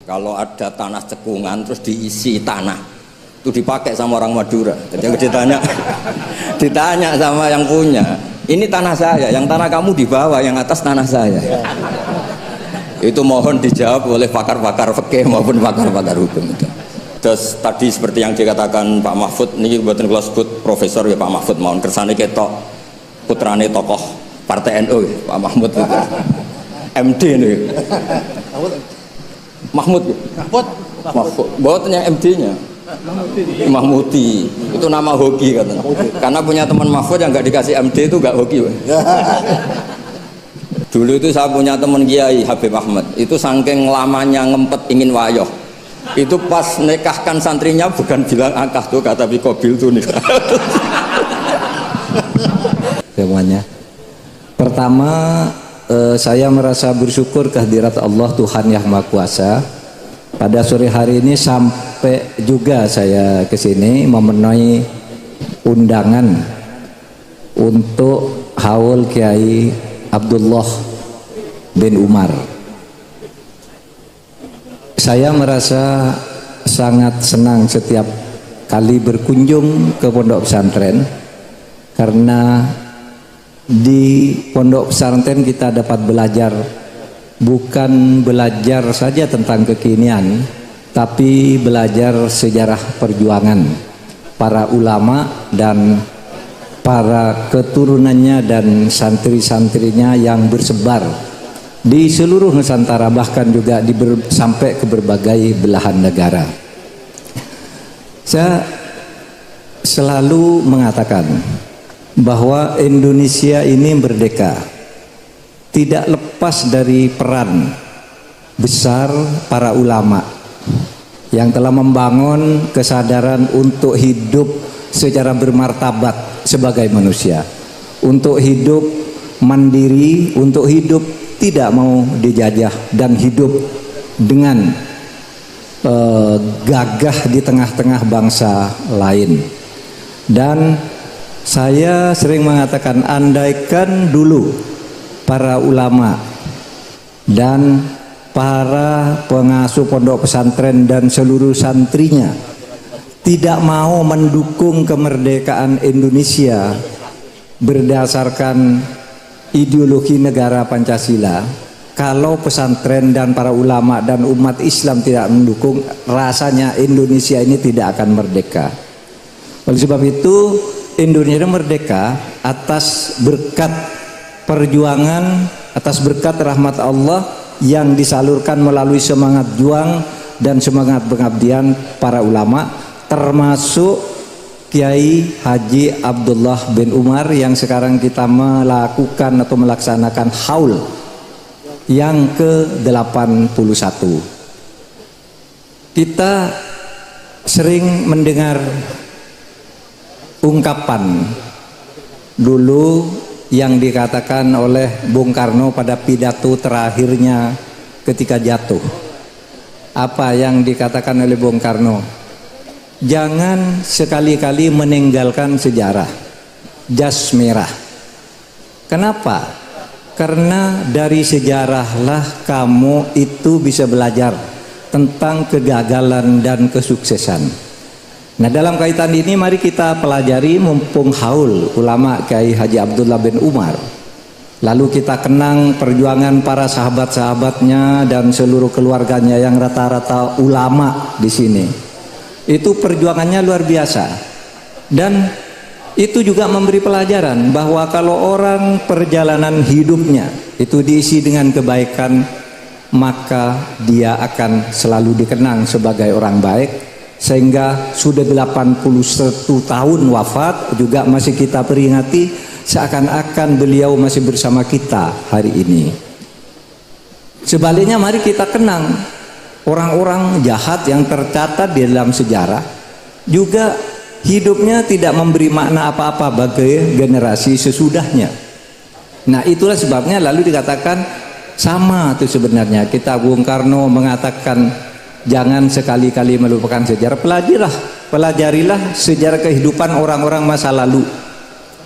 Kalau ada tanah cekungan terus diisi tanah, itu dipakai sama orang Madura. Jadi ditanya sama yang punya, ini tanah saya, yang tanah kamu di bawah, yang atas tanah saya. Itu mohon dijawab oleh pakar-pakar fikih maupun pakar-pakar hukum itu. Terus tadi seperti yang dikatakan Pak Mahfud, ini buatan kelas sebut profesor ya Pak Mahfud, mohon kersane ketok putrane tokoh Partai NU ya, Pak Mahmud itu. MD nih. Mahmud. Buatan yang MD-nya. Mahmudi. Itu nama hoki katanya. Karena punya teman Mahfud yang nggak dikasih MD itu nggak hoki. Dulu itu saya punya teman Kiai Habib Ahmad. Itu saking lamanya ngempet ingin wayoh. Itu pas nikahkan santrinya bukan bilang akah tuh kata Bikobil tuh nih. Semuanya. Pertama, saya merasa bersyukur kehadirat Allah Tuhan Yang Maha Kuasa. Pada sore hari ini sampai juga saya ke sini memenuhi undangan untuk haul Kiai Abdullah bin Umar. Saya merasa sangat senang setiap kali berkunjung ke pondok pesantren, karena di pondok pesantren kita dapat belajar, bukan belajar saja tentang kekinian, tapi belajar sejarah perjuangan para ulama dan para keturunannya dan santri-santrinya yang bersebar di seluruh Nusantara, bahkan juga sampai ke berbagai belahan negara. Saya selalu mengatakan bahwa Indonesia ini merdeka tidak lepas dari peran besar para ulama yang telah membangun kesadaran untuk hidup secara bermartabat sebagai manusia, untuk hidup mandiri, untuk hidup tidak mau dijajah, dan hidup dengan gagah di tengah-tengah bangsa lain. Dan saya sering mengatakan, andaikan dulu para ulama dan para pengasuh pondok pesantren dan seluruh santrinya tidak mau mendukung kemerdekaan Indonesia berdasarkan ideologi negara Pancasila, kalau pesantren dan para ulama dan umat Islam tidak mendukung, rasanya Indonesia ini tidak akan merdeka. Oleh sebab itu, Indonesia merdeka atas berkat perjuangan, atas berkat rahmat Allah yang disalurkan melalui semangat juang dan semangat pengabdian para ulama, termasuk Kiai Haji Abdullah bin Umar yang sekarang kita melakukan atau melaksanakan haul yang ke-81. Kita sering mendengar ungkapan dulu yang dikatakan oleh Bung Karno pada pidato terakhirnya ketika jatuh. Apa yang dikatakan oleh Bung Karno? Jangan sekali-kali meninggalkan sejarah, jas merah. Kenapa? Karena dari sejarahlah kamu itu bisa belajar tentang kegagalan dan kesuksesan. Nah, dalam kaitan ini mari kita pelajari mumpung haul ulama Kiai Haji Abdullah bin Umar. Lalu kita kenang perjuangan para sahabat-sahabatnya dan seluruh keluarganya yang rata-rata ulama di sini. Itu perjuangannya luar biasa, dan itu juga memberi pelajaran bahwa kalau orang perjalanan hidupnya itu diisi dengan kebaikan, maka dia akan selalu dikenang sebagai orang baik, sehingga sudah 81 tahun wafat juga masih kita peringati seakan-akan beliau masih bersama kita hari ini. Sebaliknya mari kita kenang orang-orang jahat yang tercatat di dalam sejarah, juga hidupnya tidak memberi makna apa-apa bagi generasi sesudahnya. Nah, itulah sebabnya lalu dikatakan sama itu sebenarnya. Kita Bung Karno mengatakan jangan sekali-kali melupakan sejarah. Pelajarilah sejarah kehidupan orang-orang masa lalu.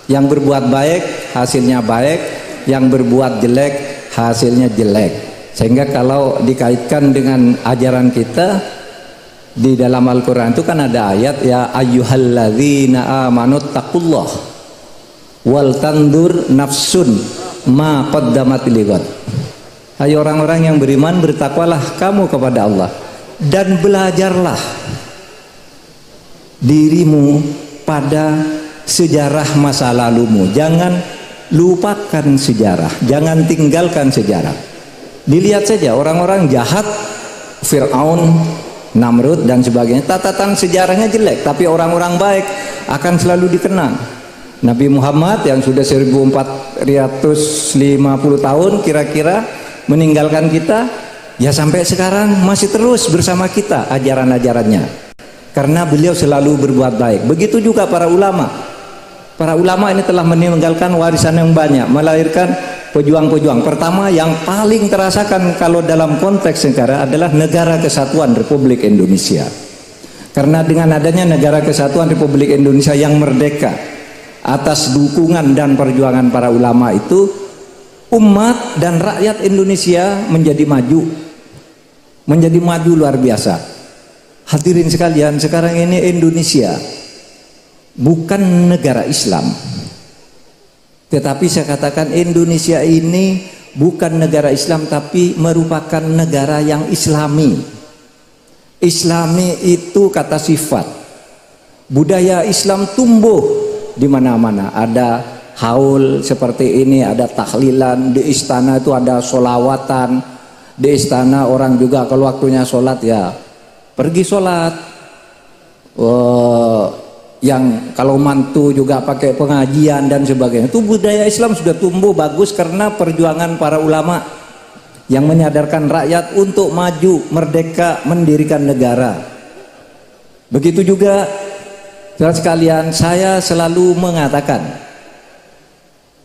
Yang berbuat baik hasilnya baik, yang berbuat jelek hasilnya jelek. Sehingga kalau dikaitkan dengan ajaran kita di dalam Al-Quran itu kan ada ayat, ya ayyuhalladzina amanu taqullah wal tandur nafsun ma qaddamat lighad. Hai orang-orang yang beriman, bertakwalah kamu kepada Allah dan belajarlah dirimu pada sejarah masa lalumu. Jangan lupakan sejarah, jangan tinggalkan sejarah. Dilihat saja orang-orang jahat, Fir'aun, Namrud dan sebagainya, catatan sejarahnya jelek, tapi orang-orang baik akan selalu dikenang. Nabi Muhammad yang sudah 1450 tahun kira-kira meninggalkan kita, ya sampai sekarang masih terus bersama kita ajaran-ajarannya, karena beliau selalu berbuat baik. Begitu juga para ulama. Para ulama ini telah meninggalkan warisan yang banyak, melahirkan pejuang-pejuang. Pertama yang paling terasakan kalau dalam konteks negara adalah Negara Kesatuan Republik Indonesia. Karena dengan adanya Negara Kesatuan Republik Indonesia yang merdeka atas dukungan dan perjuangan para ulama itu, umat dan rakyat Indonesia menjadi maju luar biasa. Hadirin sekalian, sekarang ini Indonesia bukan negara Islam, tetapi saya katakan Indonesia ini bukan negara Islam, tapi merupakan negara yang Islami. Islami itu kata sifat. Budaya Islam tumbuh di mana-mana. Ada haul seperti ini, ada tahlilan, di istana itu ada solawatan. Di istana orang juga kalau waktunya sholat ya pergi sholat. Yang kalau mantu juga pakai pengajian dan sebagainya. Itu budaya Islam sudah tumbuh bagus karena perjuangan para ulama yang menyadarkan rakyat untuk maju, merdeka, mendirikan negara. Begitu juga saudara sekalian, saya selalu mengatakan,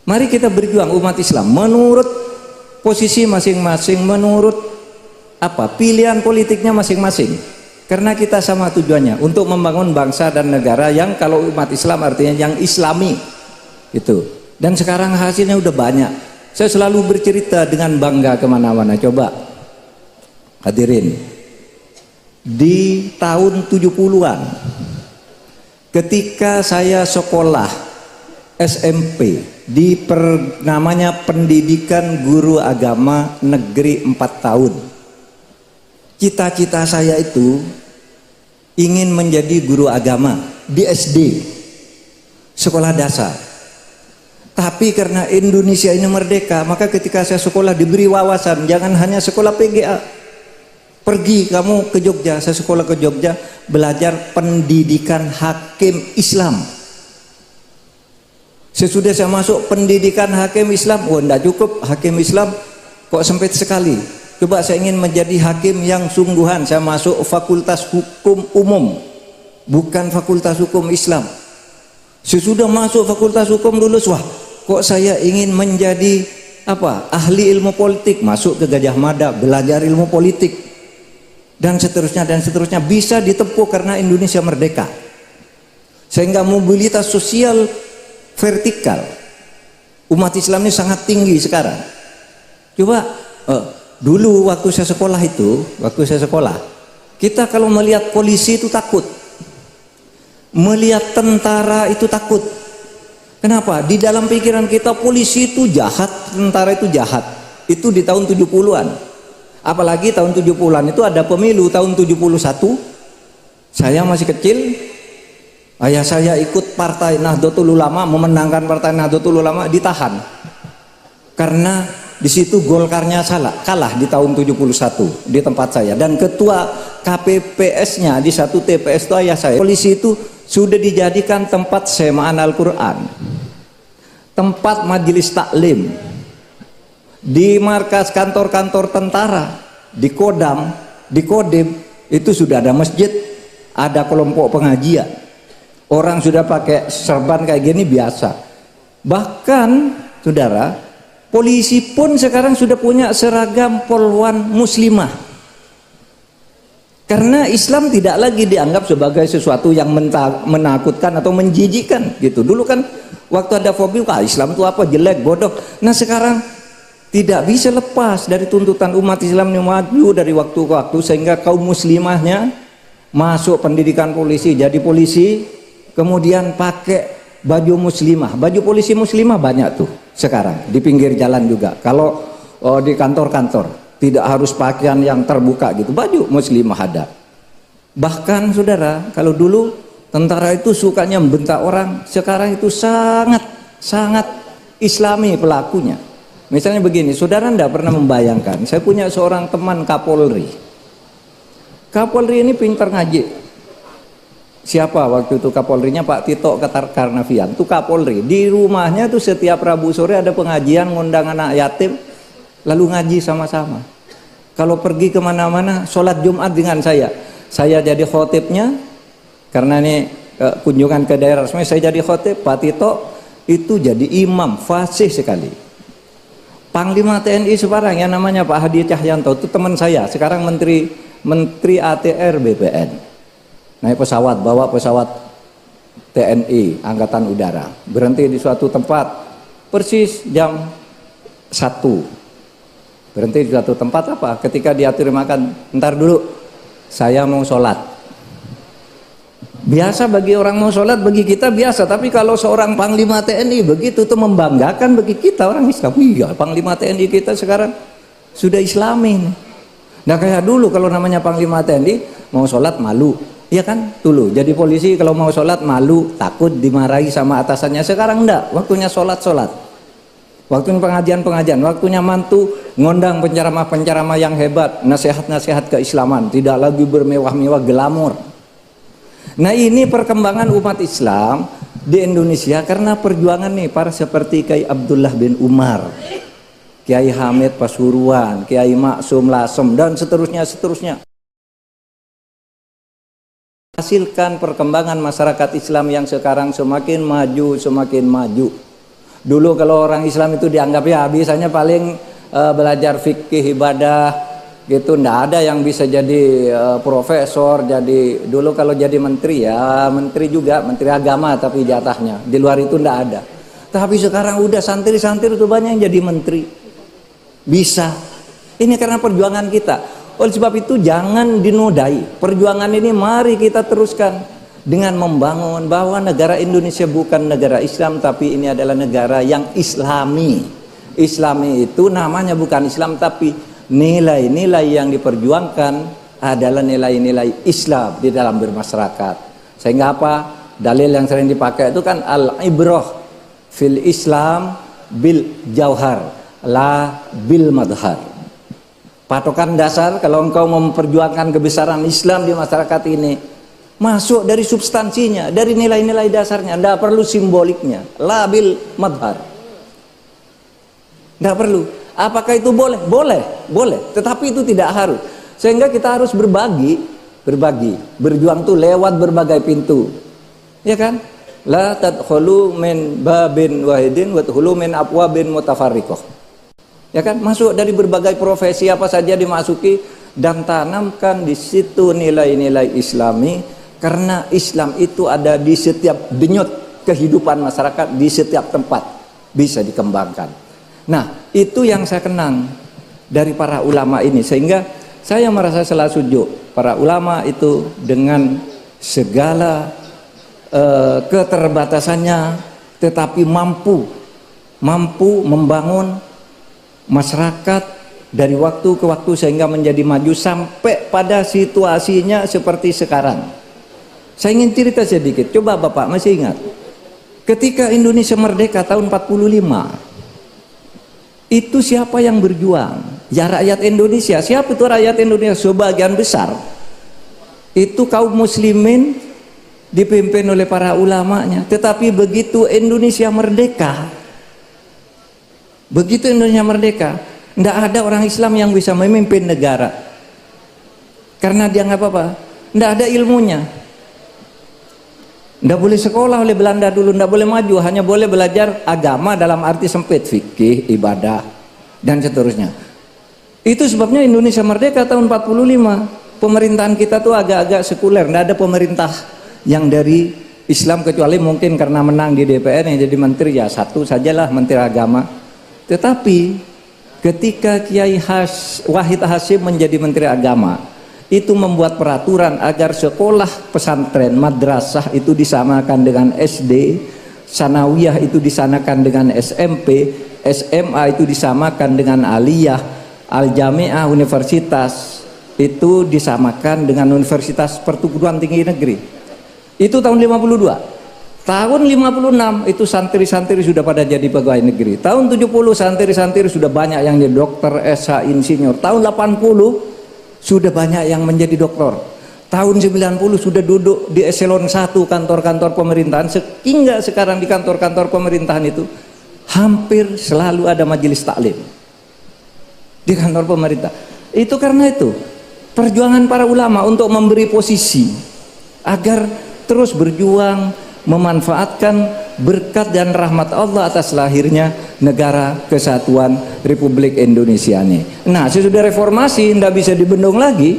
mari kita berjuang umat Islam menurut posisi masing-masing, menurut pilihan politiknya masing-masing. Karena kita sama tujuannya untuk membangun bangsa dan negara yang kalau umat Islam artinya yang Islami gitu. Dan sekarang hasilnya udah banyak. Saya selalu bercerita dengan bangga kemana-mana. Coba hadirin, di tahun 70-an ketika saya sekolah SMP di namanya Pendidikan Guru Agama Negeri 4 tahun, cita-cita saya itu ingin menjadi guru agama di SD, sekolah dasar. Tapi karena Indonesia ini merdeka, maka ketika saya sekolah diberi wawasan, jangan hanya sekolah PGA. Pergi kamu ke Jogja, saya sekolah ke Jogja, belajar pendidikan hakim Islam. Sesudah saya masuk pendidikan hakim Islam, enggak cukup hakim Islam, kok sempit sekali. Coba saya ingin menjadi hakim yang sungguhan. Saya masuk fakultas hukum umum, bukan fakultas hukum Islam. Sesudah masuk fakultas hukum lulus, wah kok saya ingin menjadi ahli ilmu politik. Masuk ke Gajah Mada, belajar ilmu politik, dan seterusnya bisa ditempuh karena Indonesia merdeka. Sehingga mobilitas sosial vertikal umat Islam ini sangat tinggi sekarang. Coba dulu waktu saya sekolah, kita kalau melihat polisi itu takut, melihat tentara itu takut. Kenapa? Di dalam pikiran kita polisi itu jahat, tentara itu jahat. Itu di tahun 70-an. Apalagi tahun 70-an itu ada pemilu tahun 71. Saya masih kecil, ayah saya ikut Partai Nahdlatul Ulama, memenangkan Partai Nahdlatul Ulama, ditahan. Karena di situ Golkarnya kalah di tahun 71 di tempat saya, dan ketua KPPS-nya di satu TPS itu ayah saya. Polisi itu sudah dijadikan tempat semaan Al-Quran, tempat majelis taklim, di markas kantor-kantor tentara, di Kodam, di Kodim itu sudah ada masjid, ada kelompok pengajian. Orang sudah pakai serban kayak gini biasa. Bahkan saudara, polisi pun sekarang sudah punya seragam polwan muslimah. Karena Islam tidak lagi dianggap sebagai sesuatu yang menakutkan atau menjijikkan gitu. Dulu kan waktu ada fobia, Islam itu apa, jelek, bodoh. Nah sekarang tidak bisa lepas dari tuntutan umat Islam yang maju dari waktu ke waktu, sehingga kaum muslimahnya masuk pendidikan polisi, jadi polisi, kemudian pakai baju muslimah. Baju polisi muslimah banyak tuh sekarang di pinggir jalan juga. Kalau di kantor-kantor tidak harus pakaian yang terbuka gitu, baju muslimah ada. Bahkan saudara, kalau dulu tentara itu sukanya membentak orang, sekarang itu sangat islami pelakunya. Misalnya begini, saudara tidak pernah membayangkan, saya punya seorang teman Kapolri. Kapolri ini pintar ngaji. Siapa waktu itu Kapolrinya? Pak Tito Karnavian. Itu Kapolri. Di rumahnya tuh setiap Rabu sore ada pengajian, ngundang anak yatim, lalu ngaji sama-sama. Kalau pergi kemana-mana, sholat Jumat dengan saya jadi khotibnya, karena ini kunjungan ke daerah resmi, saya jadi khotib, Pak Tito itu jadi imam, fasih sekali. Panglima TNI sekarang yang namanya Pak Hadi Cahyanto itu teman saya, sekarang Menteri ATR BPN. Naik pesawat, bawa pesawat TNI Angkatan Udara, berhenti di suatu tempat persis jam 1. Berhenti di suatu tempat apa? Ketika diatur makan, ntar dulu saya mau sholat. Biasa bagi orang mau sholat, bagi kita biasa. Tapi kalau seorang Panglima TNI begitu, itu membanggakan bagi kita orang Islam. Iya, Panglima TNI kita sekarang sudah Islami. Nah kayak dulu kalau namanya Panglima TNI mau sholat malu, iya kan? Dulu jadi polisi kalau mau sholat malu, takut dimarahi sama atasannya. Sekarang enggak, waktunya sholat. Waktunya pengajian, waktunya mantu ngondang penceramah yang hebat, nasihat keislaman, tidak lagi bermewah-mewah glamor. Nah ini perkembangan umat Islam di Indonesia karena perjuangan nih para seperti Kiai Abdullah bin Umar, Kiai Hamid Pasuruan, Kiai Maksum Lasem, dan seterusnya. Hasilkan perkembangan masyarakat Islam yang sekarang semakin maju. Dulu kalau orang Islam itu dianggap ya bisanya paling belajar fikih ibadah gitu, ndak ada yang bisa jadi profesor, jadi dulu kalau jadi menteri ya menteri juga, menteri agama tapi jatahnya, di luar itu ndak ada. Tapi sekarang udah santri-santri itu banyak yang jadi menteri, bisa. Ini karena perjuangan kita. Oleh sebab itu jangan dinodai perjuangan ini, mari kita teruskan dengan membangun bahwa negara Indonesia bukan negara Islam, tapi ini adalah negara yang Islami. Islami itu namanya bukan Islam, tapi nilai-nilai yang diperjuangkan adalah nilai-nilai Islam di dalam bermasyarakat. Sehingga apa? Dalil yang sering dipakai itu kan al-ibrah fil Islam bil jauhar la bil madhar. Patokan dasar kalau engkau memperjuangkan kebesaran Islam di masyarakat ini, masuk dari substansinya, dari nilai-nilai dasarnya, tidak perlu simboliknya, la bil madhar. Tidak perlu. Apakah itu boleh? Boleh. Tetapi itu tidak harus. Sehingga kita harus berbagi. Berjuang tuh lewat berbagai pintu. Ya kan? La tadkhulu min babin wahidin wa tadkhulu min abwabin mutafarriqah. Ya kan? Masuk dari berbagai profesi apa saja dimasuki dan tanamkan di situ nilai-nilai Islami, karena Islam itu ada di setiap denyut kehidupan masyarakat, di setiap tempat bisa dikembangkan. Nah, itu yang saya kenang dari para ulama ini, sehingga saya merasa selalu sujud para ulama itu dengan segala keterbatasannya, tetapi mampu membangun masyarakat dari waktu ke waktu sehingga menjadi maju sampai pada situasinya seperti sekarang. Saya ingin cerita sedikit. Coba Bapak masih ingat ketika Indonesia merdeka tahun 45, itu siapa yang berjuang? Ya rakyat Indonesia. Siapa itu rakyat Indonesia? Sebagian besar itu kaum muslimin dipimpin oleh para ulamanya. Tetapi begitu Indonesia merdeka, tidak ada orang Islam yang bisa memimpin negara, karena dia nggak apa-apa, tidak ada ilmunya. Tidak boleh sekolah oleh Belanda dulu, tidak boleh maju, hanya boleh belajar agama dalam arti sempit, fikih, ibadah, dan seterusnya. Itu sebabnya Indonesia merdeka tahun 45. Pemerintahan kita tuh agak-agak sekuler, tidak ada pemerintah yang dari Islam, kecuali mungkin karena menang di DPR yang jadi menteri ya satu sajalah, menteri agama. Tetapi ketika Kiai Wahid Hasyim menjadi Menteri Agama, itu membuat peraturan agar sekolah pesantren, madrasah itu disamakan dengan SD, sanawiyah itu disamakan dengan SMP, SMA itu disamakan dengan aliyah, al-jami'ah universitas itu disamakan dengan universitas perguruan tinggi negeri. Itu tahun 52. Tahun 56 itu santri-santri sudah pada jadi pegawai negeri. Tahun 70 santri-santri sudah banyak yang jadi dokter, SH, insinyur. Tahun 80 sudah banyak yang menjadi dokter. Tahun 90 sudah duduk di eselon 1 kantor-kantor pemerintahan. Sehingga sekarang di kantor-kantor pemerintahan itu hampir selalu ada majelis taklim di kantor pemerintah. Itu karena itu perjuangan para ulama untuk memberi posisi agar terus berjuang memanfaatkan berkat dan rahmat Allah atas lahirnya negara kesatuan Republik Indonesia ini. Nah, sesudah reformasi tidak bisa dibendung lagi.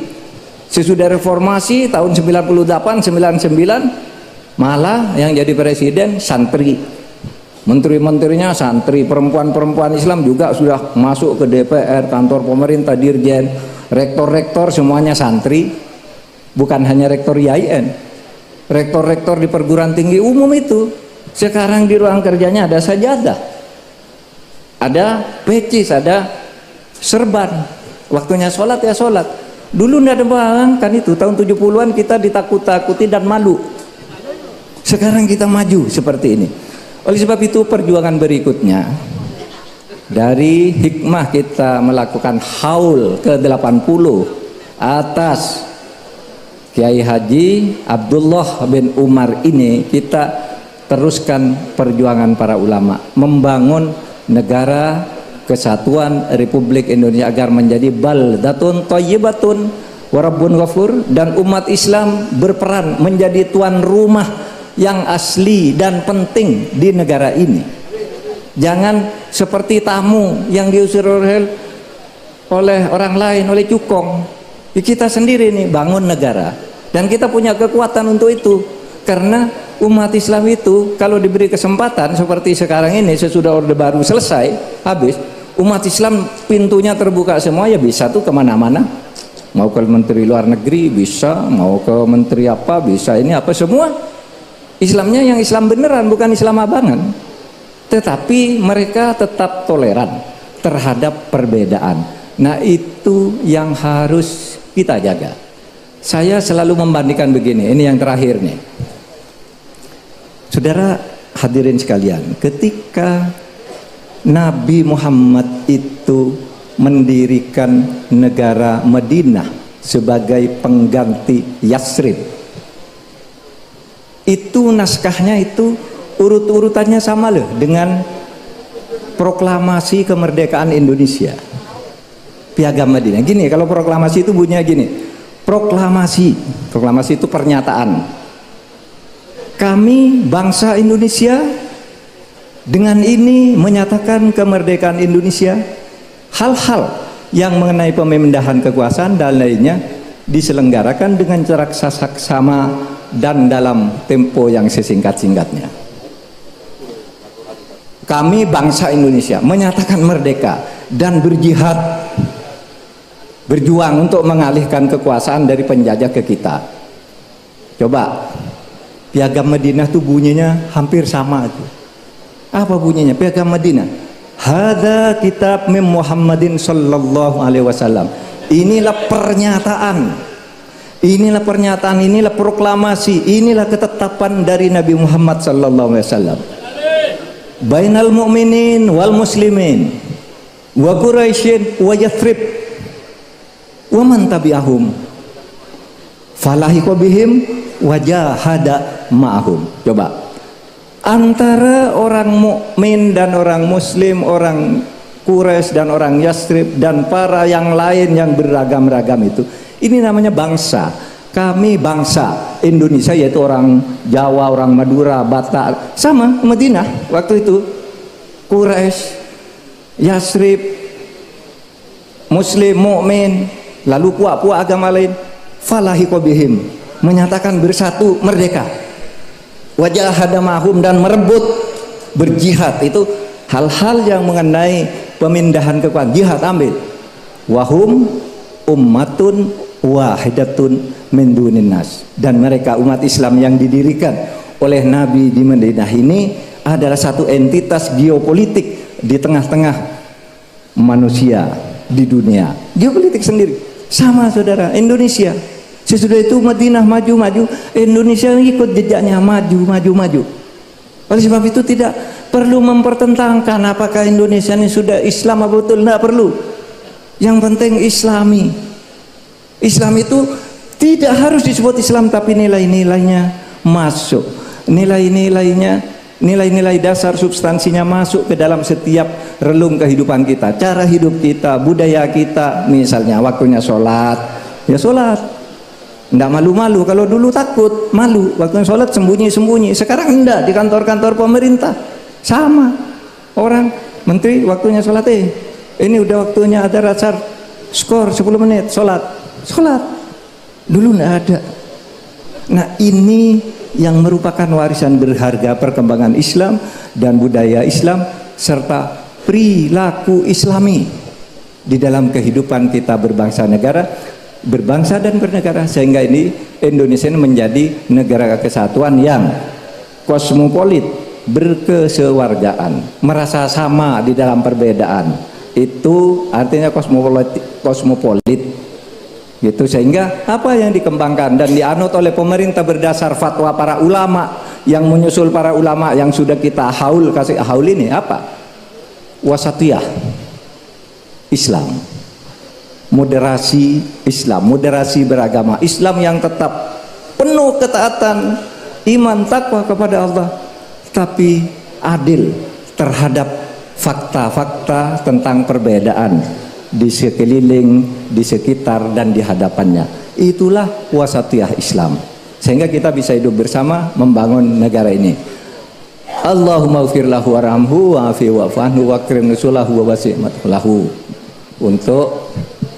Sesudah reformasi tahun 98 99 malah yang jadi presiden santri, menteri-menterinya santri, perempuan-perempuan Islam juga sudah masuk ke DPR, kantor pemerintah, dirjen, rektor-rektor semuanya santri, bukan hanya rektor IAIN. Rektor-rektor di perguruan tinggi umum itu sekarang di ruang kerjanya ada sajadah, ada pecis, ada serban. Waktunya sholat ya sholat. Dulu tidak ada kan itu, tahun 70-an kita ditakut-takuti dan malu. Sekarang kita maju seperti ini. Oleh sebab itu perjuangan berikutnya dari hikmah kita melakukan haul ke-80 atas Kiai Haji Abdullah bin Umar ini, kita teruskan perjuangan para ulama membangun negara kesatuan Republik Indonesia agar menjadi baldatun thayyibatun wa rabbun ghafur, dan umat Islam berperan menjadi tuan rumah yang asli dan penting di negara ini. Jangan seperti tamu yang diusir oleh orang lain, oleh cukong. Kita sendiri nih bangun negara, dan kita punya kekuatan untuk itu, karena umat Islam itu kalau diberi kesempatan seperti sekarang ini, sesudah Orde Baru selesai habis, umat Islam pintunya terbuka semua, ya bisa tuh kemana-mana, mau ke menteri luar negeri bisa, mau ke menteri apa bisa, ini apa semua Islamnya yang Islam beneran, bukan Islam abangan, tetapi mereka tetap toleran terhadap perbedaan. Nah, itu yang harus kita jaga. Saya selalu membandingkan begini, ini yang terakhir nih. Saudara hadirin sekalian, ketika Nabi Muhammad itu mendirikan negara Madinah sebagai pengganti Yasrib, itu naskahnya itu urut-urutannya sama loh dengan proklamasi kemerdekaan Indonesia. Piagam Madinah. Gini, kalau proklamasi itu bunyinya gini. Proklamasi itu pernyataan. Kami bangsa Indonesia dengan ini menyatakan kemerdekaan Indonesia. Hal-hal yang mengenai pemindahan kekuasaan dan lainnya diselenggarakan dengan cara saksama dan dalam tempo yang sesingkat-singkatnya. Kami bangsa Indonesia menyatakan merdeka dan berjuang untuk mengalihkan kekuasaan dari penjajah ke kita. Coba Piagam Madinah tuh bunyinya hampir sama itu. Apa bunyinya Piagam Madinah? Hada kitab min Muhammadin sallallahu alaihi wasallam. Inilah pernyataan, inilah proklamasi, inilah ketetapan dari Nabi Muhammad sallallahu alaihi wasallam. Bainal mu'minin wal muslimin wa Quraisyin wa Yathrib wa man tabi'ahum falahiqa bihim wajahada ma'ahum. Coba, antara orang mukmin dan orang muslim, orang Quraisy dan orang Yathrib dan para yang lain yang beragam-ragam itu, ini namanya bangsa. Kami bangsa Indonesia, yaitu orang Jawa, orang Madura, Batak, sama Madinah waktu itu. Quraisy, Yathrib, muslim, mukmin, lalu puak-puak agama lain, falahiqa bihim, menyatakan bersatu merdeka, wajahada mahum, dan merebut berjihad. Itu hal-hal yang mengenai pemindahan kekuatan, jihad ambil. Wahum ummatun wahidatun min dunin nas. Dan mereka umat Islam yang didirikan oleh Nabi di Madinah ini adalah satu entitas geopolitik di tengah-tengah manusia di dunia. Geopolitik sendiri. Sama saudara, Indonesia. Sesudah itu Madinah maju-maju, Indonesia ikut jejaknya maju. Oleh sebab itu tidak perlu mempertentangkan apakah Indonesia ini sudah Islam atau betul, tidak perlu. Yang penting Islami. Islam itu tidak harus disebut Islam, tapi nilai-nilainya masuk. Nilai-nilai dasar substansinya masuk ke dalam setiap relung kehidupan kita, cara hidup kita, budaya kita. Misalnya waktunya sholat, ya sholat. Tidak malu-malu. Kalau dulu takut, malu. Waktunya sholat sembunyi-sembunyi. Sekarang enggak, di kantor-kantor pemerintah sama. Orang menteri waktunya sholat, ini udah waktunya ada racar skor 10 menit sholat. Dulu enggak ada. Nah, ini yang merupakan warisan berharga perkembangan Islam dan budaya Islam serta perilaku Islami di dalam kehidupan kita berbangsa dan bernegara, sehingga ini Indonesia menjadi negara kesatuan yang kosmopolit, berkesewargaan, merasa sama di dalam perbedaan. Itu artinya kosmopolit gitu, sehingga apa yang dikembangkan dan dianut oleh pemerintah berdasar fatwa para ulama yang menyusul para ulama yang sudah kita kasih haul ini apa? Wasatiyah Islam, moderasi Islam, moderasi beragama Islam yang tetap penuh ketaatan, iman, takwa kepada Allah, tapi adil terhadap fakta-fakta tentang perbedaan di sekeliling, di sekitar, dan di hadapannya. Itulah wasatiyah Islam, sehingga kita bisa hidup bersama membangun negara ini. Allahumma ufir lahu warhamhu wa'afi wa'fanhu wa'akrim nusulahu wa wasi'matlahu. Untuk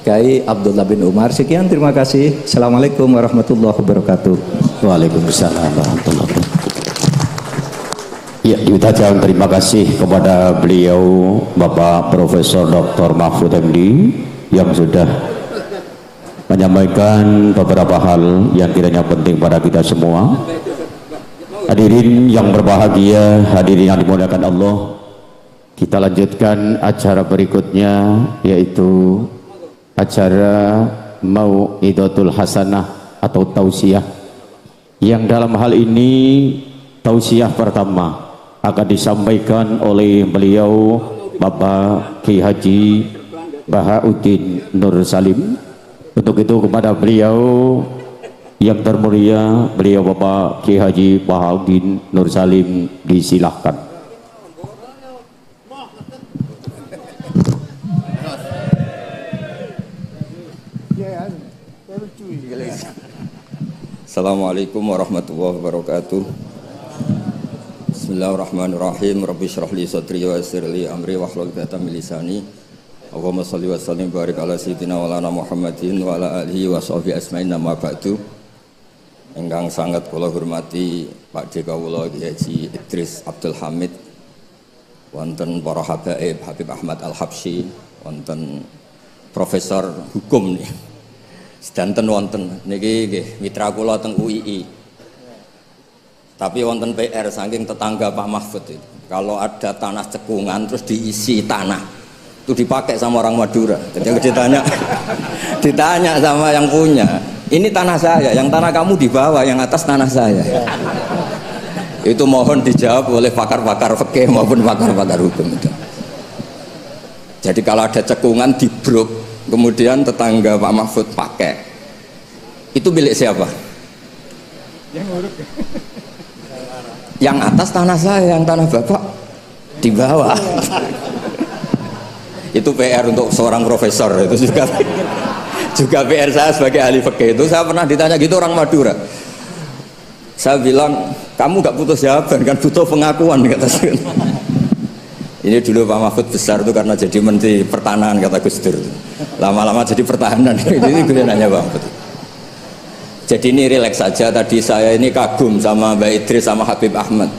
Kiai Abdullah bin Umar, sekian, terima kasih. Assalamualaikum warahmatullahi wabarakatuh. Waalaikumsalam warahmatullahi wabarakatuh. Ya, diucapkan terima kasih kepada beliau Bapak Profesor Dr. Mahfud MD yang sudah menyampaikan beberapa hal yang kiranya penting pada kita semua. Hadirin yang berbahagia, hadirin yang dimuliakan Allah, kita lanjutkan acara berikutnya, yaitu acara Mau'idatul Hasanah atau tausiah, yang dalam hal ini tausiah pertama akan disampaikan oleh beliau Bapak Ki Haji Bahauddin Nur Salim. Untuk itu kepada beliau yang termulia, beliau Bapak Ki Haji Bahauddin Nur Salim, disilahkan. Assalamualaikum warahmatullahi wabarakatuh. Bismillahirrahmanirrahim. Rabbi shrah li sadri wa yassir li amri wahlul 'uqdatam min lisani. Allahumma shalli wa sallim barik ala sayyidina wa ala Muhammadin wa ala alihi wa sahbihi asma'in, nama ba'du. Ingkang sangat kula hormati Pak D kawula Haji Idris Abdul Hamid, wonten para habaib Habib Ahmad Al-Habsyi, wonten Profesor Hukum nih. Sedanten wonten niki nggih mitra kula teng UII. Tapi wonten PR saking tetangga Pak Mahfud itu. Kalau ada tanah cekungan terus diisi tanah, itu dipakai sama orang Madura. Jadi ditanya sama yang punya, ini tanah saya, yang tanah kamu di bawah, yang atas tanah saya. Itu mohon dijawab oleh pakar-pakar fikih maupun pakar-pakar hukum itu. Jadi kalau ada cekungan dibruk, kemudian tetangga Pak Mahfud pakai, itu milik siapa? Yang atas tanah saya, yang tanah bapak di bawah. Itu PR untuk seorang profesor, itu juga PR saya sebagai ahli fikih. Itu saya pernah ditanya gitu orang Madura. Saya bilang, kamu gak butuh jawaban kan, butuh pengakuan, kata saya. Ini dulu Pak Mahfud besar itu karena jadi Menteri Pertanahan, kata Gus Dur. Lama-lama jadi pertahanan. Ini gue nanya Pak Mahfud. Jadi ini rileks saja. Tadi saya ini kagum sama Mbak Idris sama Habib Ahmad.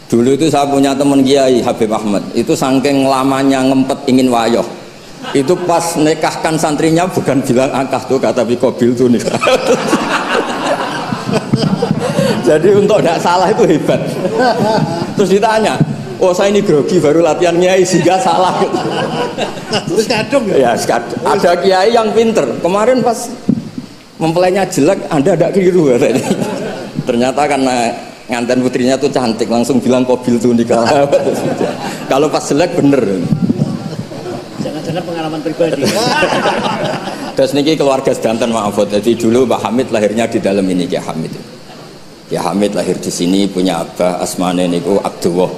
Dulu itu saya punya teman Kiai Habib Ahmad, itu saking lamanya ngempet ingin wayoh. Itu pas nikahkan santrinya bukan bilang akah tuh kata Bikobil tuh nikah. Jadi untuk tidak salah itu hebat. Terus ditanya, oh saya ini grogi baru latihan Kiai sehingga salah. Terus kadung Ya, ada Kiai yang pinter. Kemarin pas mempelainya jelek, Anda tidak keliru katanya. Ternyata karena nganten putrinya tuh cantik, langsung bilang Kobil tuh nikah. Kalau pas jelek bener. Jangan-jangan pengalaman pribadi. Terus niki keluarga sedanten maaf. Jadi dulu Pak Hamid lahirnya di dalam ini Kiai Hamid. Kiai Hamid lahir di sini, punya abah asmane niku Abdullah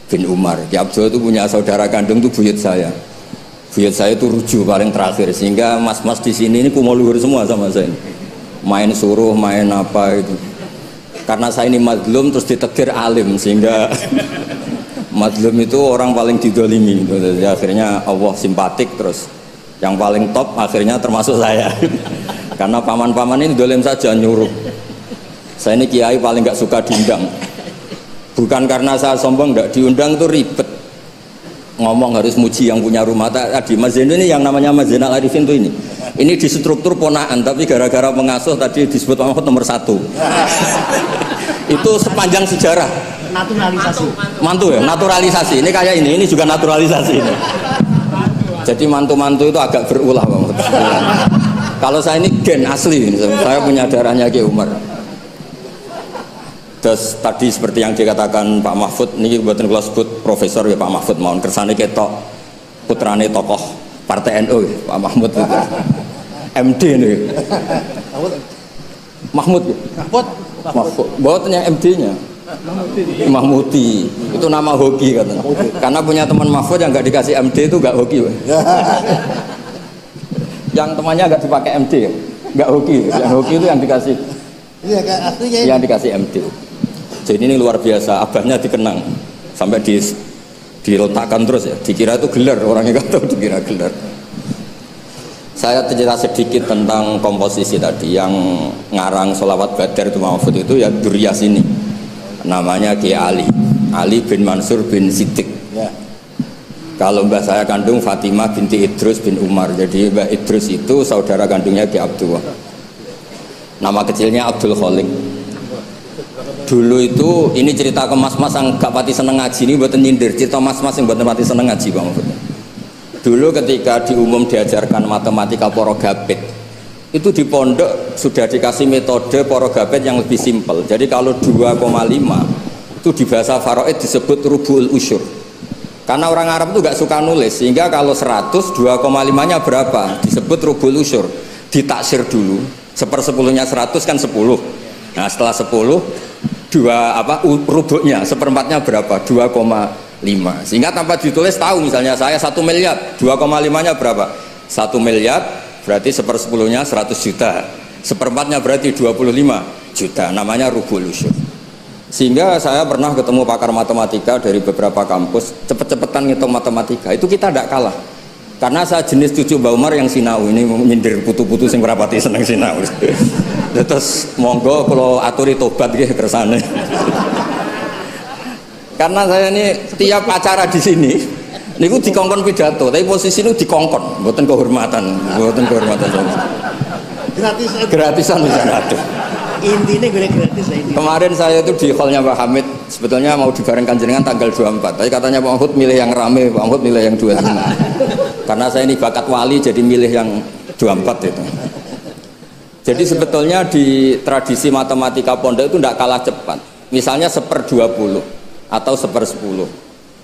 bin Umar. Kiai Abdullah itu punya saudara kandung tuh buyut saya. Buyut saya itu ruju paling terakhir, sehingga mas-mas di sini ini kumo luhur semua sama saya. Main suruh, main apa itu. Karena saya ini madlum terus ditegir alim, sehingga madlum itu orang paling didolimi. Jadi akhirnya Allah simpatik, terus yang paling top akhirnya termasuk saya. Karena paman-paman ini dolim saja nyuruh. Saya ini kiai paling nggak suka diundang. Bukan karena saya sombong, nggak diundang tuh ribet. Ngomong harus muji yang punya rumah. Tadi Mas Zainul ini yang namanya Mas Zainal Arifin tuh ini. Ini di struktur ponaan, tapi gara-gara pengasuh tadi disebut Pak Mahfud nomor 1. Itu sepanjang sejarah. Naturalisasi. Mantu ya, naturalisasi. Ini kayak ini juga naturalisasi ini. Jadi mantu-mantu itu agak berulah Pak Mahfud. Kalau saya ini gen asli, saya punya darahnya Ki Umar. Terus tadi seperti yang dikatakan Pak Mahfud, ini buatan kelas sebut profesor ya Pak Mahfud mohon kersane ketok putrane tokoh Partai NU ya, Pak Mahmud itu. MD nih. Mahmud ya? Mahfud. Buatnya MD-nya. Mahmudi. Itu nama hoki katanya. Karena punya teman Mahfud yang nggak dikasih MD itu nggak hoki. Yang temannya nggak dipakai MD ya? Nggak hoki. Yang hoki itu yang dikasih. Iya kan aslinya. Yang dikasih MD. Jadi ini luar biasa, abahnya dikenang sampai diletakkan terus ya, dikira itu gelar, orangnya nggak tahu dikira gelar. Saya cerita sedikit tentang komposisi tadi yang ngarang sholawat badar itu Mahfud itu ya Duryas ini, namanya Kiai Ali bin Mansur bin Siddiq. Ya. Kalau mbah saya kandung Fatimah binti Idrus bin Umar, jadi mbah Idrus itu saudara kandungnya Kiai Abdullah. Nama kecilnya Abdul Khalik. Dulu itu ini cerita ke mas-mas yang gak pati seneng ngaji, ini buatan nyindir, cerita mas-mas yang buatan pati seneng ngaji Bang Mahfud. Dulu ketika di umum diajarkan matematika porogapit, itu di pondok sudah dikasih metode porogapit yang lebih simpel. Jadi kalau 2,5 itu di bahasa Faraid disebut rubul usyur. Karena orang Arab itu gak suka nulis, sehingga kalau 100 2,5 nya berapa disebut rubul usyur. Ditaksir dulu, 1/10-nya 100 kan 10. Nah setelah 10 rubuknya, seperempatnya berapa? 2,5. Sehingga tanpa ditulis tahu, misalnya saya 1 miliar, 2,5 nya berapa? 1 miliar berarti 1/10-nya 100 juta, seperempatnya berarti 25 juta, namanya rubul usyur. Sehingga saya pernah ketemu pakar matematika dari beberapa kampus, cepet-cepetan ngitung matematika, itu kita tidak kalah. Karena saya jenis cucu Mbak Umar yang sinau, ini nyindir putu-putu sing berapati seneng sinau. Terus monggo kalau aturi tobat gitu kersane. Karena saya ini tiap acara di sini, niku dikongkon pidato, tapi posisi ini dikongkon, buatan kehormatan. Gratisan bisa ngatur. Intinya gue gratis lah ini. Kemarin saya itu di hallnya Pak Hamid, sebetulnya mau dibarengkan jenengan tanggal 24, tapi katanya Pak Mahfud milih yang rame, Pak Mahfud milih yang 25. Karena saya ini bakat wali jadi milih yang 24 itu. Jadi sebetulnya di tradisi matematika pondok itu tidak kalah cepat. Misalnya 1/20 atau 1/10.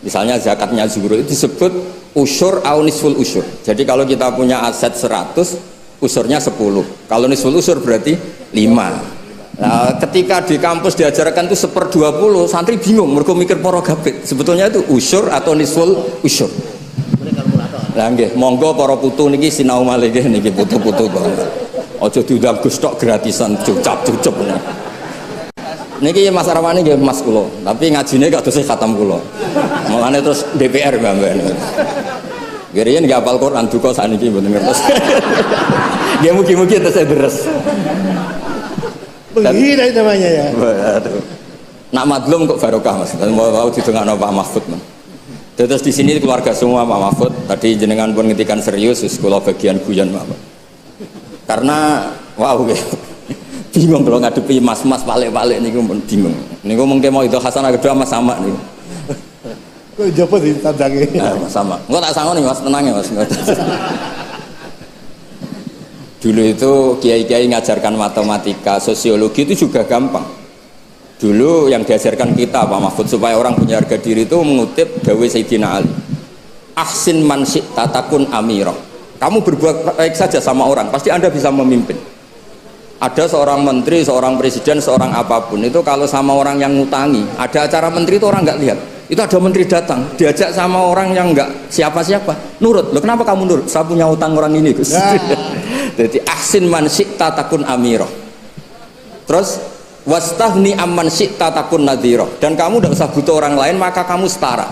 Misalnya zakatnya zuhur itu disebut usyur au nisful usyur. Jadi kalau kita punya aset 100, usurnya 10. Kalau nisful usyur berarti 5. Nah, ketika di kampus diajarkan itu 1/20, santri bingung, mereka mikir porogapit. Sebetulnya itu usyur atau nisful usyur. Lah nggih, monggo para putu niki sinau malih nggih niki putu-putu banget. Aja diundang Gus tok gratisan cucap-cucup. Niki Mas Arwani nggih Mas kula, tapi ngajine gak dosih khatam kula. Mulane terus DPR Mbak. Gerian nggih hafal Quran duka sakniki mboten ngertos. Nggih mugi-mugi terus deres. Begini namanya ya. Waduh. Nak madlum kok barokah Mas. Mau didongakno Pak Mahfud Mas. Terus di sini keluarga semua Pak Mahfud. Tadi jenengan pun ngetikan serius, sekolah bagian guyon Pak. Karena wow bingung kalau ngadepi mas-mas balik-balik niku pun bingung. Niku mungkin mau itu Hasanah kedua Mas sama niku. Kok jopo sih tandange? Mas sama. Enggak tak sangoni Mas, tenang ya Mas. Dulu itu kiai-kiai ngajarkan matematika, sosiologi itu juga gampang. Dulu yang diajarkan kita Pak Mahfud supaya orang punya harga diri itu mengutip dawuh Sayyidina Ali. Ahsin man syi'ta takun amirah. Kamu berbuat baik saja sama orang, pasti Anda bisa memimpin. Ada seorang menteri, seorang presiden, seorang apapun itu kalau sama orang yang ngutangi, ada acara menteri itu orang nggak lihat. Itu ada menteri datang, diajak sama orang yang nggak siapa-siapa, nurut. Loh kenapa kamu nurut? Saya punya utang orang ini Gus. Jadi ahsin man syi'ta takun amirah. Terus wastahni amman syi'ta takun nadhirah. Dan kamu tidak usah butuh orang lain, maka kamu setara.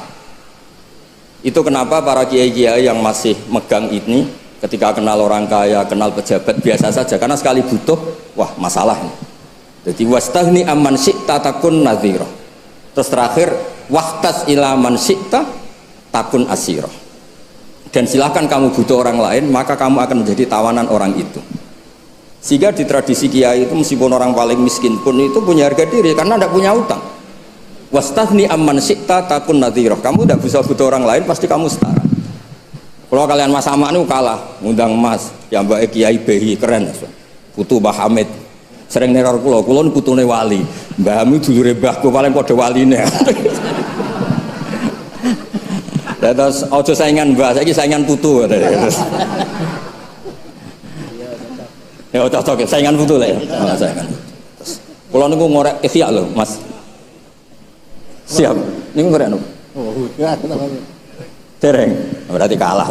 Itu kenapa para kiai-kiai yang masih megang ini ketika kenal orang kaya, kenal pejabat biasa saja, karena sekali butuh, wah masalah ini. Jadi wastahni amman syi'ta takun nadhirah. Terus terakhir wahtas ila man syi'ta takun asirah. Dan silahkan kamu butuh orang lain, maka kamu akan menjadi tawanan orang itu. Sehingga di tradisi kiai itu meskipun orang paling miskin pun itu punya harga diri karena tidak punya utang. Wastahni amman syi'ta takun nadhirah. Kamu tidak bisa butuh orang lain, pasti kamu setara. Kalau kalian Mas Sama ini kalah, ngundang Mas, yang mbak Kiai Behi keren, putu Mbah Hamid. Sering neror kulo ini putune wali. Mbah Hamid dulure mbahku paling padha waline. Terus ojo saingan mbah, saiki saingan putu. Ya cocok saingan putu lah ya. Saingan. Kulo niku ngorek ikhya lho, Mas. Siap. Niku ngorek anu. Oh, ya namanya. Dereng, berarti kalah.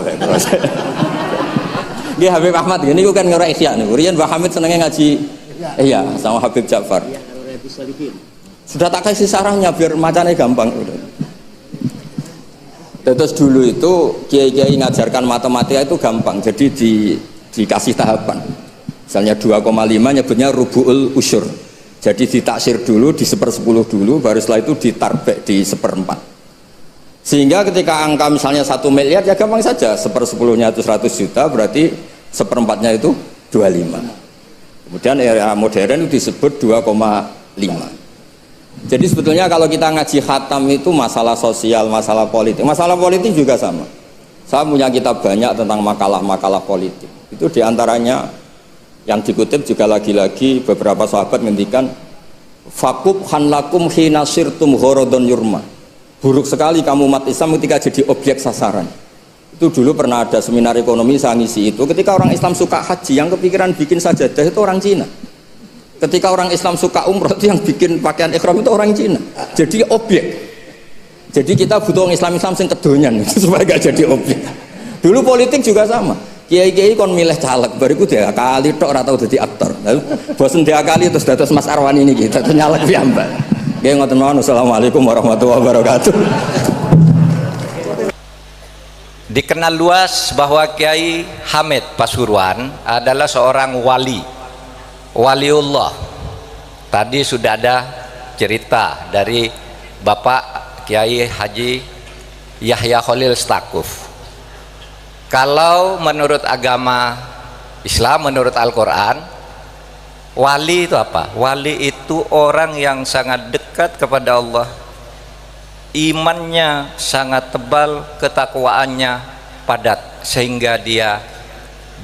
Dia Habib Ahmad, ini kan ngorek ikhya nih. Rian Mbah Hamid senengnya ngaji, iya, sama Habib Ja'far. Sudah tak kasih sarahnya biar macamnya gampang. Terus dulu itu kiai-kiai ngajarkan matematika itu gampang, jadi dikasih tahapan. Misalnya 2,5 nyebutnya rubu'ul usyur. Jadi ditaksir dulu, di 1/10 dulu, baru setelah itu ditarbek di 1/4. Sehingga ketika angka misalnya 1 miliar ya gampang saja, 1/10-nya itu 100 juta, berarti 1/4-nya itu 25. Kemudian era modern itu disebut 2,5. Jadi sebetulnya kalau kita ngaji khatam itu masalah sosial, masalah politik. Masalah politik juga sama. Saya punya kitab banyak tentang makalah-makalah politik. Itu diantaranya yang dikutip juga lagi-lagi beberapa sahabat ngendikan fakub hanlakum hina sirtum horodon yurma. Buruk sekali kamu umat Islam ketika jadi objek sasaran. Itu dulu pernah ada seminar ekonomi saya ngisi itu. Ketika orang Islam suka haji, yang kepikiran bikin sajadah itu orang Cina. Ketika orang Islam suka umroh itu yang bikin pakaian ikhram itu orang Cina. Jadi objek. Jadi kita butuh orang Islam sing kedonyan supaya gak jadi objek. Dulu politik juga sama. Kiai-kiai kon milih caleg, bariku dia kali tok ora tau dadi aktor. Lalu bosen dia kali terus dados Mas Arwani niki dadi nyalek piyambak. Nggih ngoten mawon. Assalamualaikum warahmatullahi wabarakatuh. Dikenal luas bahwa Kiai Hamid Pasuruan adalah seorang waliullah. Tadi sudah ada cerita dari Bapak Kiai Haji Yahya Khalil Stakuf. Kalau menurut agama Islam, menurut Al-Quran, wali itu apa? Wali itu orang yang sangat dekat kepada Allah, imannya sangat tebal, ketakwaannya padat, sehingga dia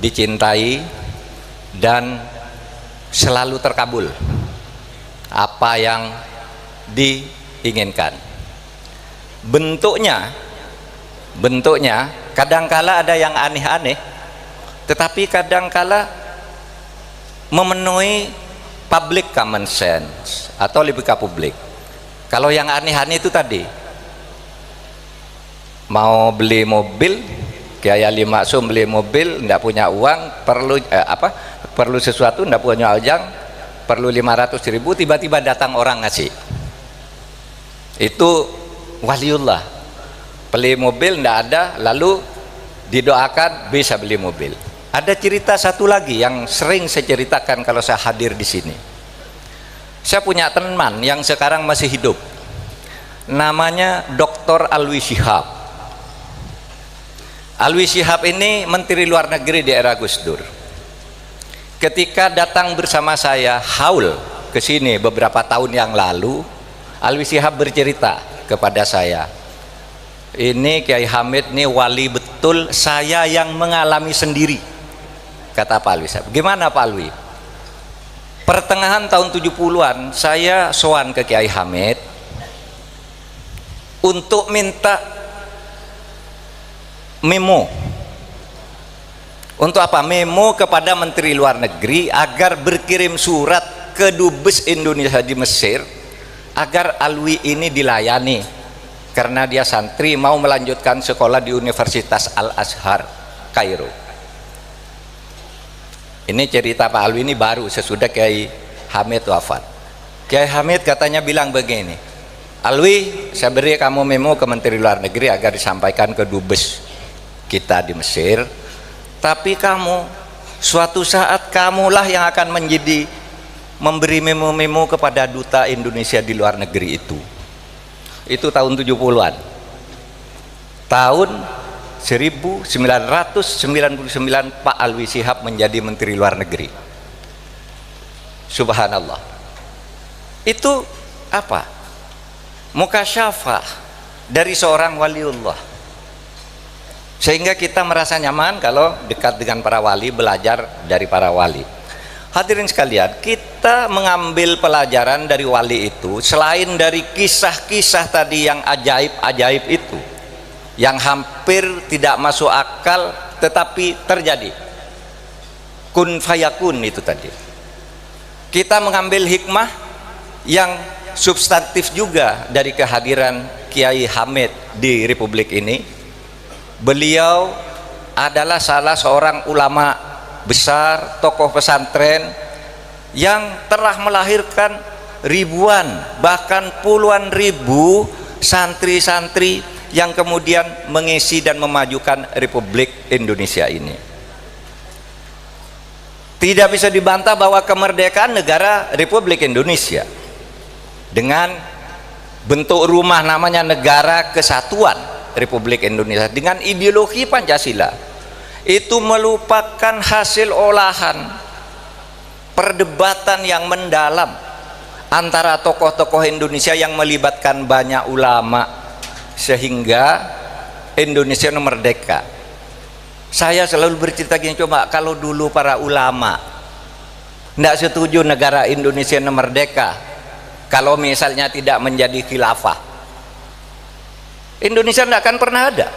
dicintai dan selalu terkabul apa yang diinginkan. Bentuknya kadangkala ada yang aneh-aneh, tetapi kadangkala memenuhi public common sense atau lebih ke publik. Kalau yang aneh-aneh itu tadi mau beli mobil, Kiai Ali Maksum beli mobil, tidak punya uang, perlu sesuatu, tidak punya uang, perlu 500.000, tiba-tiba datang orang ngasih. Itu waliullah. Beli mobil tidak ada, lalu didoakan bisa beli mobil. Ada cerita satu lagi yang sering saya ceritakan kalau saya hadir di sini. Saya punya teman yang sekarang masih hidup, namanya Dr. Alwi Shihab. Alwi Shihab ini Menteri Luar Negeri di era Gus Dur. Ketika datang bersama saya haul ke sini beberapa tahun yang lalu, Alwi Shihab bercerita kepada saya, ini Kiai Hamid ini wali betul, saya yang mengalami sendiri, kata Pak Alwi Shihab. Gimana Pak Alwi? Pertengahan tahun 70-an saya sowan ke Kiai Hamid untuk minta memo. Untuk apa? Memo kepada Menteri Luar Negeri agar berkirim surat ke Dubes Indonesia di Mesir agar Alwi ini dilayani, karena dia santri mau melanjutkan sekolah di Universitas Al-Azhar Kairo. Ini cerita Pak Alwi ini baru sesudah Kiai Hamid wafat. Kiai Hamid katanya bilang begini, Alwi, saya beri kamu memo ke Menteri Luar Negeri agar disampaikan ke Dubes kita di Mesir, tapi kamu suatu saat kamulah yang akan menjadi memberi memo-memo kepada duta Indonesia di luar negeri itu tahun 70-an. Tahun 1999 Pak Alwi Shihab menjadi Menteri Luar Negeri. Subhanallah. Itu apa? Mukasyafah dari seorang waliullah. Sehingga kita merasa nyaman kalau dekat dengan para wali, belajar dari para wali. Hadirin sekalian, kita mengambil pelajaran dari wali itu, selain dari kisah-kisah tadi yang ajaib-ajaib itu, yang hampir tidak masuk akal tetapi terjadi, kun fayakun itu tadi, kita mengambil hikmah yang substantif juga dari kehadiran Kiai Hamid di Republik ini. Beliau adalah salah seorang ulama besar, tokoh pesantren yang telah melahirkan ribuan bahkan puluhan ribu santri-santri yang kemudian mengisi dan memajukan Republik Indonesia ini. Tidak bisa dibantah bahwa kemerdekaan negara Republik Indonesia dengan bentuk rumah namanya Negara Kesatuan Republik Indonesia dengan ideologi Pancasila itu merupakan hasil olahan perdebatan yang mendalam antara tokoh-tokoh Indonesia yang melibatkan banyak ulama sehingga Indonesia merdeka. Saya selalu bercerita gini, coba kalau dulu para ulama tidak setuju negara Indonesia merdeka, kalau misalnya tidak menjadi khilafah, Indonesia tidak akan pernah ada.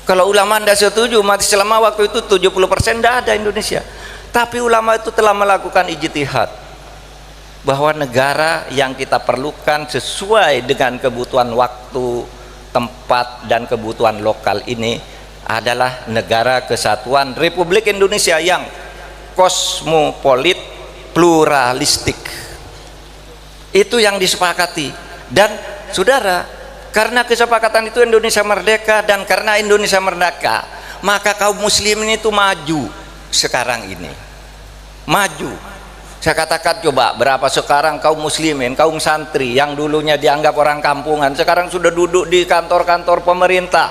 Kalau ulama tidak setuju, umat Islam waktu itu 70% tidak ada Indonesia. Tapi ulama itu telah melakukan ijtihad bahwa negara yang kita perlukan sesuai dengan kebutuhan waktu, tempat, dan kebutuhan lokal ini adalah Negara Kesatuan Republik Indonesia yang kosmopolit, pluralistik. Itu yang disepakati. Dan saudara, karena kesepakatan itu Indonesia merdeka, dan karena Indonesia merdeka maka kaum muslimin itu maju sekarang ini. Maju. Saya katakan coba berapa sekarang kaum muslimin, kaum santri yang dulunya dianggap orang kampungan sekarang sudah duduk di kantor-kantor pemerintah,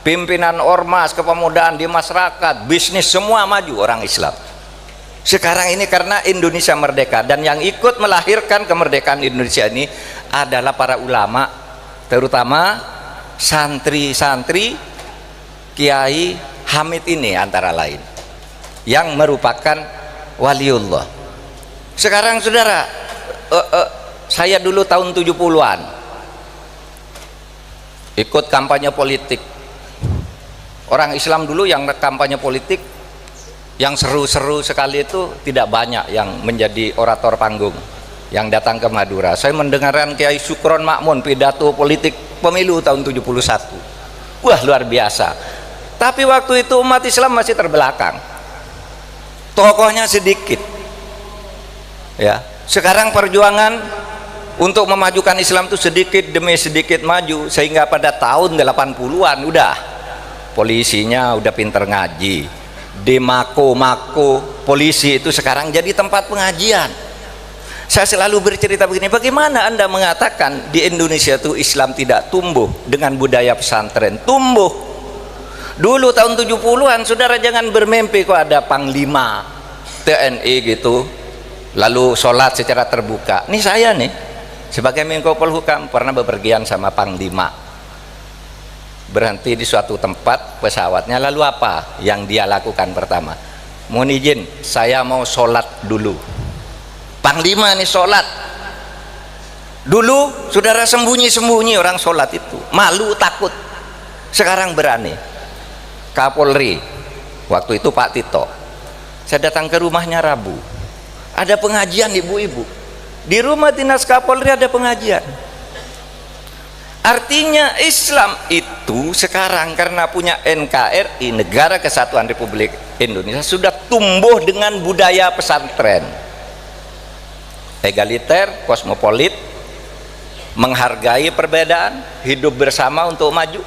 pimpinan ormas, kepemudaan di masyarakat, bisnis, semua maju orang Islam sekarang ini karena Indonesia merdeka. Dan yang ikut melahirkan kemerdekaan Indonesia ini adalah para ulama, terutama santri-santri Kiai Hamid ini antara lain, yang merupakan waliullah. Sekarang saudara, saya dulu tahun 70-an ikut kampanye politik. Orang Islam dulu yang kampanye politik yang seru-seru sekali itu tidak banyak yang menjadi orator panggung yang datang ke Madura. Saya mendengarkan Kiai Sukron Makmun pidato politik pemilu tahun 71. Wah, luar biasa. Tapi waktu itu umat Islam masih terbelakang, tokohnya sedikit. Ya, sekarang perjuangan untuk memajukan Islam itu sedikit demi sedikit maju, sehingga pada tahun 80-an udah polisinya udah pinter ngaji, di mako polisi itu sekarang jadi tempat pengajian. Saya selalu bercerita begini, bagaimana Anda mengatakan di Indonesia itu Islam tidak tumbuh dengan budaya pesantren? Tumbuh. Dulu tahun 70-an, saudara jangan bermimpi kok ada panglima TNI gitu, lalu sholat secara terbuka. Ini saya nih, sebagai Menko Polhukam pernah bepergian sama panglima. Berhenti di suatu tempat pesawatnya, lalu apa yang dia lakukan pertama? Mohon izin, saya mau sholat dulu. Panglima nih sholat dulu, saudara, sembunyi-sembunyi orang sholat itu, malu takut. Sekarang berani. Kapolri waktu itu Pak Tito, saya datang ke rumahnya Rabu, ada pengajian ibu-ibu di rumah dinas Kapolri, ada pengajian. Artinya Islam itu sekarang karena punya NKRI, Negara Kesatuan Republik Indonesia, sudah tumbuh dengan budaya pesantren, egaliter, kosmopolit, menghargai perbedaan, hidup bersama untuk maju.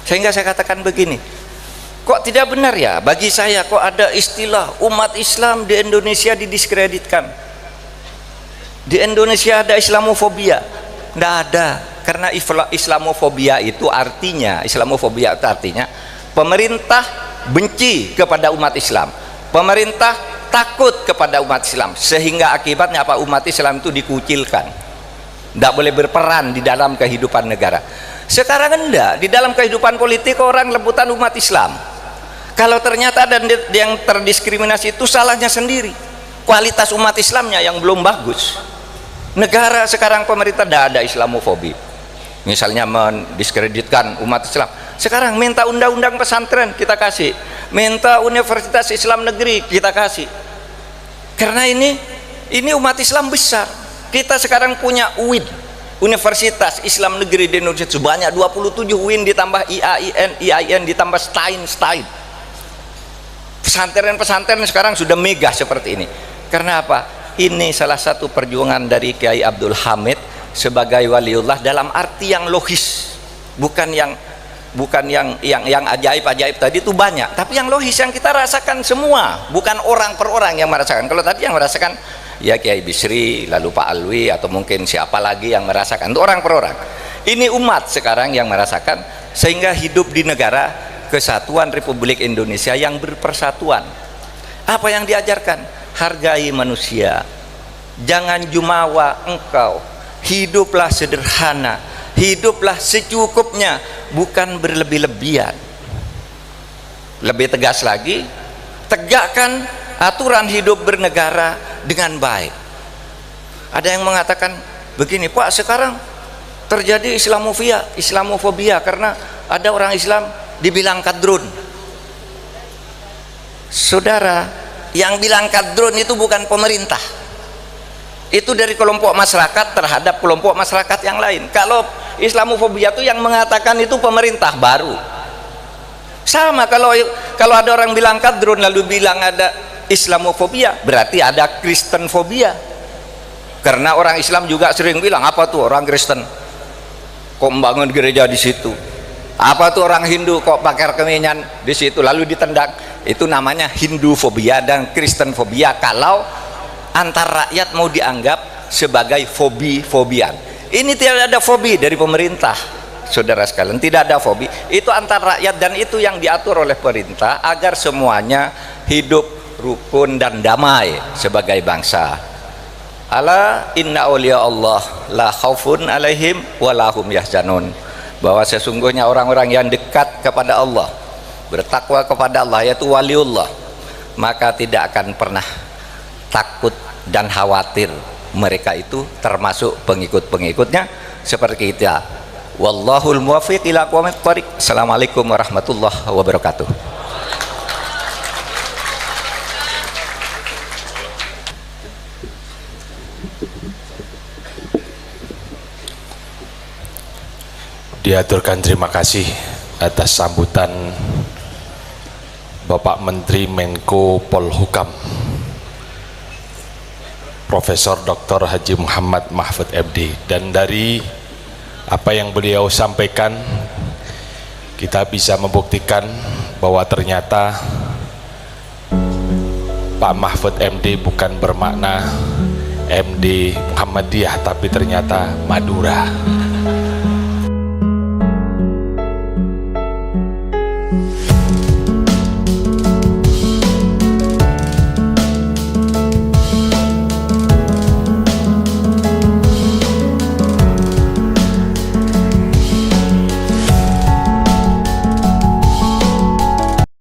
Sehingga saya katakan begini, kok tidak benar ya bagi saya kok ada istilah umat Islam di Indonesia didiskreditkan, di Indonesia ada Islamofobia. Tidak ada, karena Islamofobia itu artinya pemerintah benci kepada umat Islam, pemerintah takut kepada umat Islam, sehingga akibatnya apa? Umat Islam itu dikucilkan, tidak boleh berperan di dalam kehidupan negara. Sekarang enggak, di dalam kehidupan politik orang rebutan umat Islam. Kalau ternyata ada yang terdiskriminasi, itu salahnya sendiri, kualitas umat Islamnya yang belum bagus. Negara sekarang pemerintah tidak ada Islamofobi, misalnya mendiskreditkan umat Islam. Sekarang minta undang-undang pesantren kita kasih, minta Universitas Islam Negeri kita kasih, karena ini umat Islam besar. Kita sekarang punya UIN, Universitas Islam Negeri di Indonesia sebanyak 27 UIN ditambah IAIN ditambah Stein. Pesantren-pesantren sekarang sudah megah seperti ini. Karena apa? Ini salah satu perjuangan dari Kiai Abdul Hamid sebagai waliullah dalam arti yang logis, bukan yang ajaib-ajaib tadi itu banyak, tapi yang logis yang kita rasakan semua, bukan orang per orang yang merasakan. Kalau tadi yang merasakan ya Kiai Bisri, lalu Pak Alwi, atau mungkin siapa lagi yang merasakan, itu orang per orang. Ini umat sekarang yang merasakan, sehingga hidup di negara kesatuan Republik Indonesia yang berpersatuan. Apa yang diajarkan? Hargai manusia, jangan jumawa engkau, hiduplah sederhana, hiduplah secukupnya, bukan berlebih-lebihan. Lebih tegas lagi, tegakkan aturan hidup bernegara dengan baik. Ada yang mengatakan begini, Pak, sekarang terjadi Islamofobia karena ada orang Islam dibilang kadrun. Saudara, yang bilang kadrun itu bukan pemerintah, itu dari kelompok masyarakat terhadap kelompok masyarakat yang lain. Kalau Islamofobia itu yang mengatakan itu pemerintah baru. Sama kalau ada orang bilang kadrun lalu bilang ada Islamofobia, berarti ada Kristenfobia. Karena orang Islam juga sering bilang, apa tuh orang Kristen kok membangun gereja di situ? Apa tuh orang Hindu kok pakai kemenyan di situ lalu ditendang? Itu namanya Hindufobia dan Kristenfobia kalau antar rakyat mau dianggap sebagai fobian. Ini tidak ada fobi dari pemerintah, saudara sekalian, tidak ada fobi. Itu antar rakyat dan itu yang diatur oleh pemerintah agar semuanya hidup rukun dan damai sebagai bangsa. Ala inna awliya Allah la khaufun alaihim walahum yahzanun. Bahwa sesungguhnya orang-orang yang dekat kepada Allah, bertakwa kepada Allah, yaitu waliullah, maka tidak akan pernah takut dan khawatir. Mereka itu termasuk pengikut-pengikutnya seperti kita. Wallahul muwaffiq ila aqwamit thoriq. Assalamualaikum warahmatullahi wabarakatuh. Diaturkan terima kasih atas sambutan Bapak Menteri Menko Polhukam Profesor Dr. Haji Muhammad Mahfud MD. Dan dari apa yang beliau sampaikan, kita bisa membuktikan bahwa ternyata Pak Mahfud MD bukan bermakna MD Muhammadiyah tapi ternyata Madura.